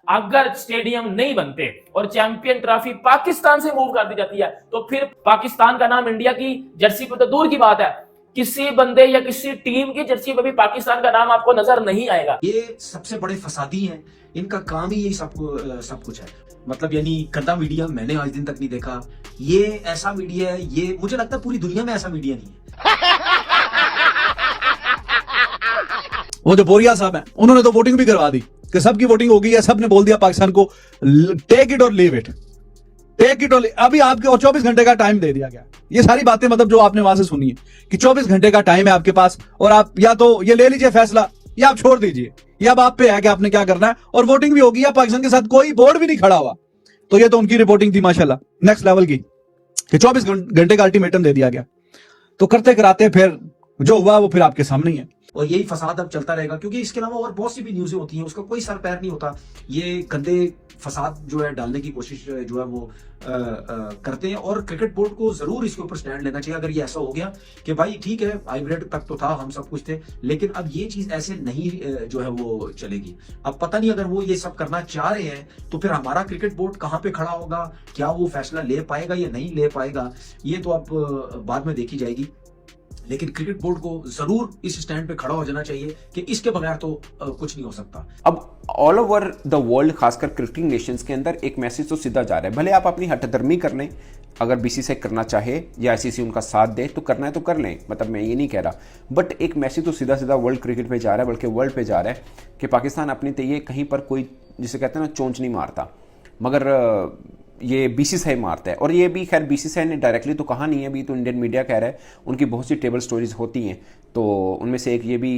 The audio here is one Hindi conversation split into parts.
अगर स्टेडियम नहीं बनते और चैंपियन ट्रॉफी पाकिस्तान से मूव कर दी जाती है तो फिर पाकिस्तान का नाम इंडिया की जर्सी पर तो दूर की बात है, किसी बंदे या किसी टीम की जर्सी पर भी पाकिस्तान का नाम आपको नजर नहीं आएगा। ये सबसे बड़े फसादी हैं, इनका काम ही यही सब कुछ है। मतलब यानी गंदा मीडिया मैंने आज दिन तक नहीं देखा। ये ऐसा मीडिया है, ये मुझे लगता है पूरी दुनिया में ऐसा मीडिया नहीं है। वो जो बोरिया साहब हैं उन्होंने तो वोटिंग भी करवा दी कि सबकी वोटिंग हो गई है, सबने बोल दिया पाकिस्तान को टेक इट और लीव इट, टेक इट और अभी आपके और 24 घंटे का टाइम दे दिया गया। ये सारी बातें मतलब जो आपने वहां से सुनी है कि 24 घंटे का टाइम है आपके पास और आप या तो ये ले लीजिए फैसला या आप छोड़ दीजिए, या अब आप पे है कि आपने क्या करना है। और वोटिंग भी होगी, या पाकिस्तान के साथ कोई बोर्ड भी नहीं खड़ा हुआ। तो ये तो उनकी रिपोर्टिंग थी माशाल्लाह नेक्स्ट लेवल की कि 24 घंटे का अल्टीमेटम दे दिया गया। तो करते कराते फिर जो हुआ वो फिर आपके सामने ही है। और यही फसाद अब चलता रहेगा, क्योंकि इसके अलावा और बहुत सी भी न्यूज़ें होती हैं, उसका कोई सर पैर नहीं होता। ये गंदे फसाद जो है डालने की कोशिश जो है वो करते हैं। और क्रिकेट बोर्ड को जरूर इसके ऊपर स्टैंड लेना चाहिए। अगर ये ऐसा हो गया कि भाई ठीक है हाइब्रिड तक तो था, हम सब कुछ थे, लेकिन अब ये चीज ऐसे नहीं जो है वो चलेगी। अब पता नहीं अगर वो ये सब करना चाह रहे हैं तो फिर हमारा क्रिकेट बोर्ड कहाँ पे खड़ा होगा, क्या वो फैसला ले पाएगा या नहीं ले पाएगा, ये तो अब बाद में देखी जाएगी। लेकिन क्रिकेट बोर्ड को जरूर इस स्टैंड पे खड़ा हो जाना चाहिए कि इसके बगैर तो कुछ नहीं हो सकता। अब ऑल ओवर द वर्ल्ड, खासकर क्रिकेटिंग नेशंस के अंदर एक मैसेज तो सीधा जा रहा है। भले आप अपनी हठधर्मी कर लें, अगर बीसीसीआई करना चाहे या आईसीसी उनका साथ दे तो करना है तो कर लें, मतलब मैं ये नहीं कह रहा, बट एक मैसेज तो सीधा सीधा वर्ल्ड क्रिकेट पे जा रहा है, बल्कि वर्ल्ड पे जा रहा है कि पाकिस्तान अपनी तय कहीं पर कोई, जिसे कहते हैं ना, चोंच नहीं मारता, मगर ये बीसीसीआई मारता है। और ये भी खैर बीसीसीआई ने डायरेक्टली तो कहा नहीं है, अभी तो इंडियन मीडिया कह रहा है, उनकी बहुत सी टेबल स्टोरीज होती हैं, तो उनमें से एक ये भी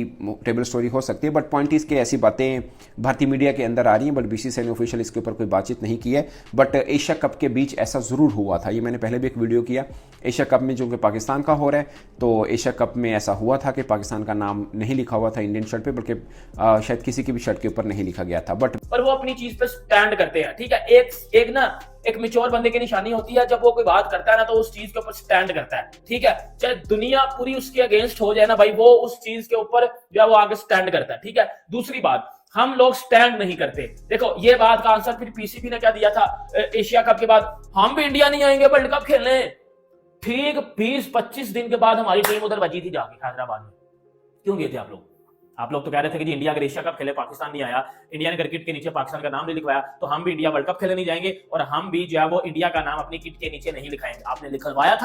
टेबल स्टोरी हो सकती है। बट पॉइंट इसके ऐसी बातें भारतीय मीडिया के अंदर आ रही हैं, बट बीसीसीआई ने ऑफिशियल इसके ऊपर कोई बातचीत नहीं की है। बट एशिया कप के बीच ऐसा ज़रूर हुआ था, ये मैंने पहले भी एक वीडियो किया, एशिया कप में जो कि पाकिस्तान का हो रहा है, तो एशिया कप में ऐसा हुआ था कि पाकिस्तान का नाम नहीं लिखा हुआ था इंडियन शर्ट पे, बल्कि शायद किसी की भी शर्ट के ऊपर नहीं लिखा गया था। बट पर वो अपनी चीज पे स्टैंड करते हैं, ठीक है। एक मैच्योर बंदे की निशानी होती है, जब वो कोई बात करता है ना तो उस चीज के ऊपर स्टैंड करता है, ठीक है। चाहे दुनिया पूरी उसके अगेंस्ट हो जाए ना भाई, वो उस चीज के ऊपर जो है वो आगे स्टैंड करता है, ठीक है। दूसरी बात, हम लोग स्टैंड नहीं करते। देखो ये बात का आंसर फिर पीसीबी ने क्या दिया था एशिया कप के बाद, हम भी इंडिया नहीं आएंगे वर्ल्ड कप खेलने। ठीक 20-25 दिन के बाद हमारी टीम उधर बची थी जाके हैदराबाद में। क्यों गए थे आप लोग? आप लोग तो कह रहे थे कि जी इंडिया अगर एशिया कप खेले, पाकिस्तान नहीं आया, इंडिया ने क्रिकेट के नीचे पाकिस्तान का नाम नहीं लिखवाया, तो हम भी इंडिया वर्ल्ड कप खेलने नहीं जाएंगे और हम भी जो है वो इंडिया का नाम अपनी किट के नीचे नहीं लिखाएंगे। आपने लिखवाया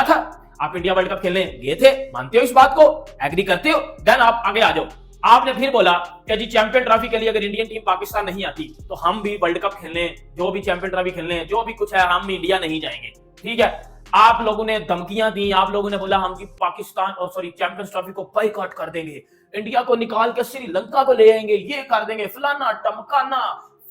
था। आप इंडिया वर्ल्ड कप खेलने गए थे, मानते हो इस बात को, एग्री करते हो? देन आप आगे आ जाओ। आपने फिर बोला कि जी चैंपियन ट्रॉफी के लिए अगर इंडियन टीम पाकिस्तान नहीं आती तो हम भी वर्ल्ड कप खेलने, जो भी चैंपियन ट्रॉफी खेलने, जो भी कुछ है, हम भी इंडिया नहीं जाएंगे, ठीक है। आप लोगों ने धमकियां दी, आप लोगों ने बोला हम जी पाकिस्तान और चैंपियंस ट्रॉफी को बाइकआउट कर देंगे, इंडिया को निकाल के श्रीलंका को ले आएंगे, ये कर देंगे, फलाना टमकाना,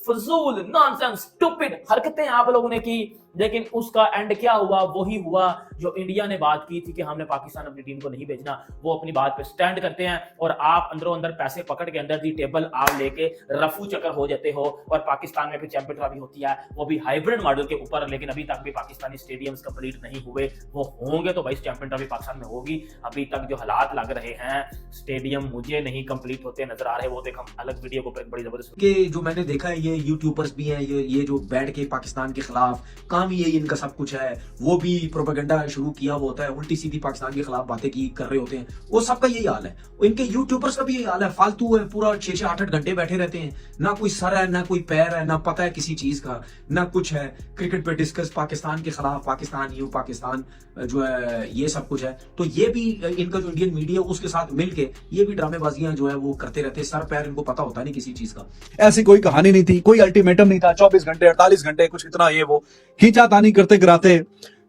फजूल नॉनसेंस स्टूपिड हरकतें आप लोगों ने की। लेकिन उसका एंड क्या हुआ? वही हुआ जो इंडिया ने बात की थी कि हमने पाकिस्तान अपनी टीम को नहीं भेजना। वो अपनी बात पे स्टैंड करते हैं और आप अंदरों अंदर पैसे पकड़ के अंदर दी टेबल आप लेके रफू चक्कर हो जाते हो। और पाकिस्तान में भी चैंपियन ट्रॉफी होती है, वो भी हाइब्रिड मॉडल के ऊपर, लेकिन अभी तक भी पाकिस्तानी स्टेडियम्स कंप्लीट नहीं हुए। वो होंगे तो भाई चैंपियन ट्रॉफी पाकिस्तान में होगी। अभी तक जो हालात लग रहे हैं, स्टेडियम मुझे नहीं कंप्लीट होते नजर आ रहे। वो देख हम अलग वीडियो को बड़ी जबरदस्त कि जो मैंने देखा है, ये यूट्यूबर्स भी हैं, ये जो बैठ के पाकिस्तान के खिलाफ काम ही यही इनका सब कुछ है, वो भी प्रोपेगेंडा शुरू किया हुआ होता है, उल्टी सीधी पाकिस्तान के खिलाफ बातें की कर रहे होते हैं। वो सबका यही हाल है, इनके यूट्यूबर्स का भी यही हाल है, फालतू है, पूरा 6-8 घंटे बैठे रहते हैं, ना कोई सर है, ना कोई पैर है, ना पता है किसी चीज का, ना कुछ है। क्रिकेट पे डिस्कस पाकिस्तान के खिलाफ, पाकिस्तान जो है, ये सब कुछ है। तो ये भी इनका जो इंडियन मीडिया उसके साथ मिलके ये भी ड्रामेबाजियां जो है वो करते रहते हैं। सर पैर इनको पता होता नहीं किसी चीज का। ऐसी कोई कहानी नहीं थी, कोई अल्टीमेटम नहीं था, 24 घंटे 48 घंटे कुछ इतना ये वो खींचातानी करते कराते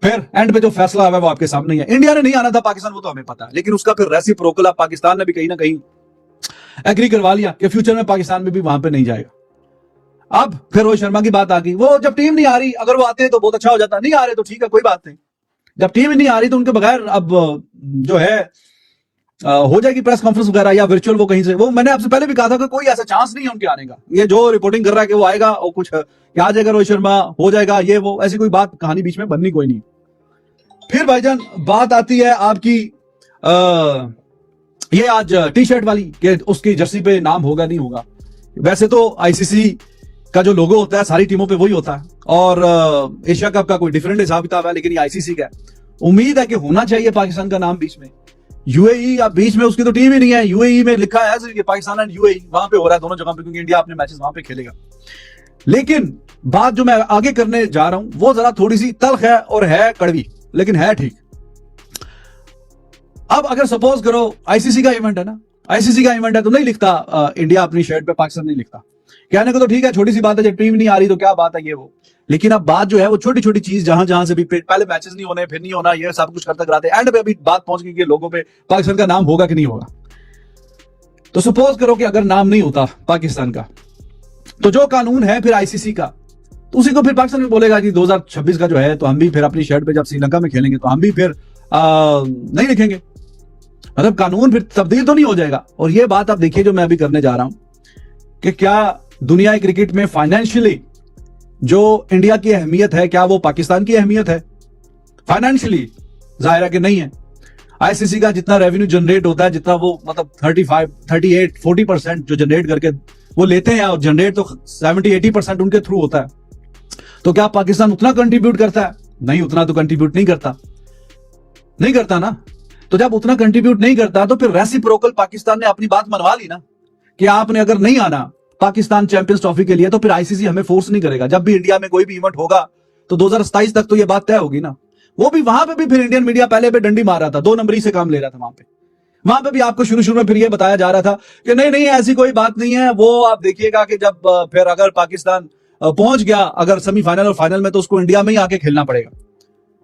फिर एंड पे जो फैसला है वो आपके सामने ही है। इंडिया ने नहीं आना था पाकिस्तान, वो तो हमें पता है, लेकिन उसका फिर रेसिप्रोकल पाकिस्तान ने भी कहीं ना कहीं एग्री करवा लिया कि फ्यूचर में पाकिस्तान में भी वहां पे नहीं जाएगा। अब फिर रोहित शर्मा की बात आ गई, वो जब टीम नहीं आ रही, अगर वो आते हैं तो बहुत अच्छा हो जाता, नहीं आ रहे तो ठीक है, कोई बात नहीं। जब टीम नहीं आ रही तो उनके बगैर अब जो है हो जाएगी प्रेस कॉन्फ्रेंस वगैरह या वर्चुअल, वो कहीं से, वो मैंने आपसे पहले भी कहा था कि कोई ऐसा चांस नहीं है उनके आने का। ये जो रिपोर्टिंग कर रहा है कि वो आएगा और कुछ आ जाएगा रोहित शर्मा, हो जाएगा ये वो, ऐसी कोई बात कहानी बीच में बननी कोई नहीं। फिर भाईजान बात आती है आपकी ये आज टी शर्ट वाली कि उसकी जर्सी पे नाम होगा नहीं होगा। वैसे तो आईसीसी का जो लोगो होता है सारी टीमों पे वही होता है, और एशिया कप का कोई डिफरेंट हिसाब किताब है, लेकिन ये आईसीसी का है। उम्मीद है कि होना चाहिए पाकिस्तान का नाम बीच में। यूएई या बीच में उसकी तो टीम ही नहीं है, यूएई में लिखा है ये पाकिस्तान एंड यूएई, वहां पे हो रहा है दोनों जगह पे, क्योंकि इंडिया अपने मैचेस वहां पे खेलेगा। लेकिन बात जो मैं आगे करने जा रहा हूं वो जरा थोड़ी सी तल्ख है और है कड़वी, लेकिन है ठीक। अब अगर सपोज करो आईसीसी का इवेंट है ना, आईसीसी का इवेंट है तो नहीं लिखता इंडिया अपनी शर्ट पे पाकिस्तान नहीं लिखता। कहने को तो ठीक है, छोटी सी बात है, जब टीम नहीं आ रही तो क्या बात है ये वो, लेकिन अब बात जो है वो छोटी छोटी चीज जहां जहां से भी पहले मैचेस नहीं होने, फिर नहीं होना, ये सब कुछ करते कराते एंड पे अभी बात पहुंच गई कि लोगों पे पाकिस्तान का नाम होगा कि नहीं होगा। तो सपोज करो कि अगर नाम नहीं होता पाकिस्तान का, तो जो कानून है फिर आईसीसी का, तो उसी को फिर पाकिस्तान में बोलेगा कि 2026 का जो है तो हम भी फिर अपनी शर्ट पे जब श्रीलंका में खेलेंगे तो हम भी फिर नहीं लिखेंगे। मतलब कानून फिर तब्दील तो नहीं हो जाएगा। और ये बात आप देखिए जो मैं अभी करने जा रहा हूं कि क्या दुनिया क्रिकेट में फाइनेंशियली जो इंडिया की अहमियत है, क्या वो पाकिस्तान की अहमियत है? फाइनेंशियली जाहिर है कि नहीं है। आईसीसी का जितना रेवेन्यू जनरेट होता है, जितना वो मतलब 35, 38, 40% जो जनरेट करके वो लेते हैं, और जनरेट तो 70-80% उनके थ्रू होता है, तो क्या पाकिस्तान उतना कंट्रीब्यूट करता है? नहीं, उतना तो कंट्रीब्यूट नहीं करता ना। तो जब उतना कंट्रीब्यूट नहीं करता तो फिर रेसिप्रोकल पाकिस्तान ने अपनी बात मनवा ली ना कि आपने अगर नहीं आना पाकिस्तान चैंपियंस ट्रॉफी के लिए तो फिर आईसीसी हमें फोर्स नहीं करेगा। जब भी इंडिया में कोई भी इवेंट होगा तो 2027 तक तो ये बात तय होगी ना। वो भी वहां पे भी फिर इंडियन मीडिया पहले पे डंडी मार रहा था, 2 नंबरी से काम ले रहा था वहां पे भी आपको शुरू में फिर ये बताया जा रहा था कि नहीं ऐसी कोई बात नहीं है। वो आप देखिएगा कि जब फिर अगर पाकिस्तान पहुंच गया अगर सेमीफाइनल और फाइनल में, तो उसको इंडिया में ही आके खेलना पड़ेगा।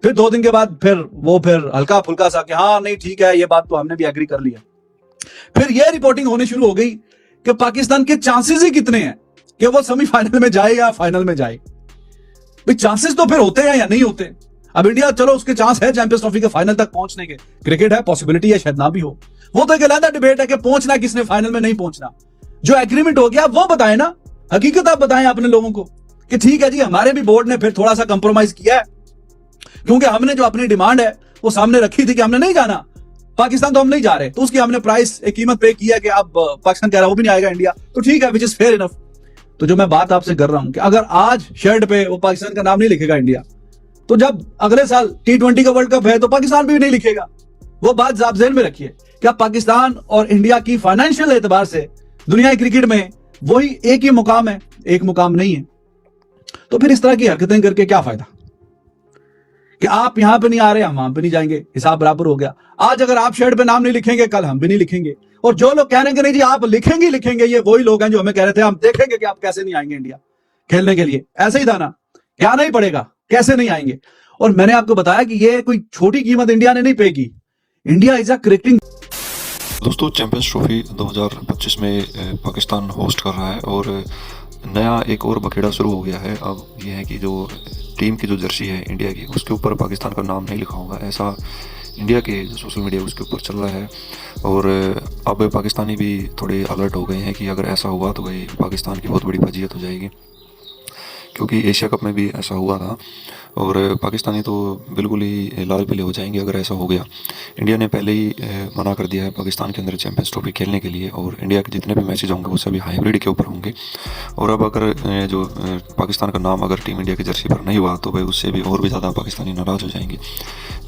फिर 2 दिन के बाद फिर हल्का फुल्का सा कि हाँ नहीं ठीक है, ये बात तो हमने भी एग्री कर लिया। फिर ये रिपोर्टिंग होनी शुरू हो गई कि पाकिस्तान के चांसेस ही कितने हैं कि वो सेमीफाइनल में जाए या फाइनल में जाए। भाई चांसेस तो फिर होते हैं या नहीं होते। अब इंडिया चलो उसके चांस है चैंपियंस ट्रॉफी के फाइनल तक पहुंचने के, क्रिकेट है, पॉसिबिलिटी है, शायद ना भी हो। वो तो एक अलग डिबेट है कि पहुंचना किसने फाइनल में, नहीं पहुंचना। जो एग्रीमेंट हो गया वो बताए ना, हकीकत आप बताएं अपने लोगों को कि ठीक है जी हमारे भी बोर्ड ने फिर थोड़ा सा कंप्रोमाइज किया है, क्योंकि हमने जो अपनी डिमांड है वो सामने रखी थी कि हमने नहीं जाना पाकिस्तान, तो हम नहीं जा रहे, तो उसकी हमने प्राइस एक कीमत पे किया कि अब पाकिस्तान कह रहा वो भी नहीं आएगा इंडिया, तो ठीक है, विच इज फेयर इनफ। तो जो मैं बात आपसे कर रहा हूं कि अगर आज शर्ट पे वो पाकिस्तान का नाम नहीं लिखेगा इंडिया, तो जब अगले साल T20 का वर्ल्ड कप है तो पाकिस्तान भी नहीं लिखेगा। वो बात आप ज़हन में रखिए। क्या पाकिस्तान और इंडिया की फाइनेंशियल एतबार से दुनिया क्रिकेट में वही एक ही मुकाम है, एक मुकाम नहीं है। तो फिर इस तरह की हरकतें करके क्या फायदा कि आप यहां पे नहीं आ रहे, हम वहां पे नहीं जाएंगे, हिसाब बराबर हो गया। आज अगर आप शर्ट पे नाम नहीं लिखेंगे, कल हम भी नहीं लिखेंगे। और जो लोग कह रहे हैं कि नहीं जी आप लिखेंगे, ये वही लोग हैं जो हमें कह रहे थे हम देखेंगे कि आप कैसे नहीं आएंगे इंडिया खेलने के लिए। ऐसे ही था ना, क्या नहीं पड़ेगा, कैसे नहीं आएंगे। और मैंने आपको बताया कि ये कोई छोटी कीमत इंडिया ने नहीं पे की। India is a cricketing. दोस्तों चैंपियंस ट्रॉफी 2025 में पाकिस्तान होस्ट कर रहा है और नया एक और बखेड़ा शुरू हो गया है। अब यह है कि जो टीम की जो जर्सी है इंडिया की, उसके ऊपर पाकिस्तान का नाम नहीं लिखा होगा, ऐसा इंडिया के जो सोशल मीडिया उसके ऊपर चल रहा है। और अब पाकिस्तानी भी थोड़े अलर्ट हो गए हैं कि अगर ऐसा हुआ तो भाई पाकिस्तान की बहुत बड़ी फजीहत हो जाएगी, क्योंकि एशिया कप में भी ऐसा हुआ था और पाकिस्तानी तो बिल्कुल ही लाल पीले हो जाएंगे अगर ऐसा हो गया। इंडिया ने पहले ही मना कर दिया है पाकिस्तान के अंदर चैंपियंस ट्रॉफी खेलने के लिए, और इंडिया के जितने भी मैचेज होंगे वो सभी हाइब्रिड के ऊपर होंगे। और अब अगर जो पाकिस्तान का नाम अगर टीम इंडिया की जर्सी पर नहीं हुआ तो भाई उससे भी और भी ज़्यादा पाकिस्तानी नाराज़ हो जाएंगे।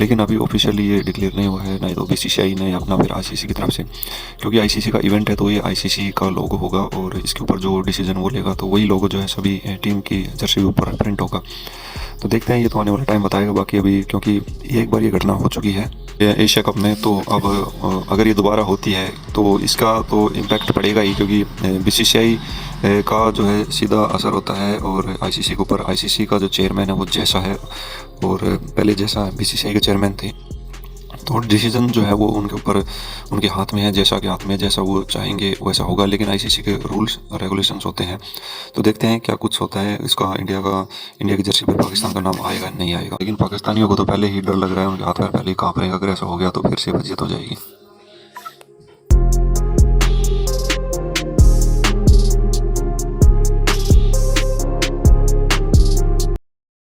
लेकिन अभी ऑफिशियली ये डिक्लेयर नहीं हुआ है, ना तो BCCI ने अपना फिर ICC की तरफ से, क्योंकि ICC का इवेंट है तो ये ICC का लोगो होगा और इसके ऊपर जो डिसीजन वो लेगा तो वही लोगो जो है सभी टीम की जर्सी के ऊपर प्रिंट होगा। तो देखते हैं, ये तो आने वाला टाइम बताएगा। बाकी अभी क्योंकि एक बार ये घटना हो चुकी है एशिया कप में, तो अब अगर ये दोबारा होती है तो इसका तो इम्पैक्ट पड़ेगा ही, क्योंकि BCCI का जो है सीधा असर होता है और ICC के ऊपर। ICC का जो चेयरमैन है वो जैसा है और पहले जैसा BCCI के चेयरमैन थे, तो डिसीजन जो है वो उनके ऊपर उनके हाथ में है, जैसा के हाथ में जैसा वो चाहेंगे वैसा होगा। लेकिन ICC के रूल्स रेगुलेशंस होते हैं, तो देखते हैं क्या कुछ होता है इसका। इंडिया की जर्सी पर पाकिस्तान का नाम आएगा नहीं आएगा। लेकिन पाकिस्तानियों को तो पहले ही डर लग रहा है, उनके हाथ में पहले ही कांप रहेगा, अगर ऐसा हो गया तो फिर से वजियत हो जाएगी।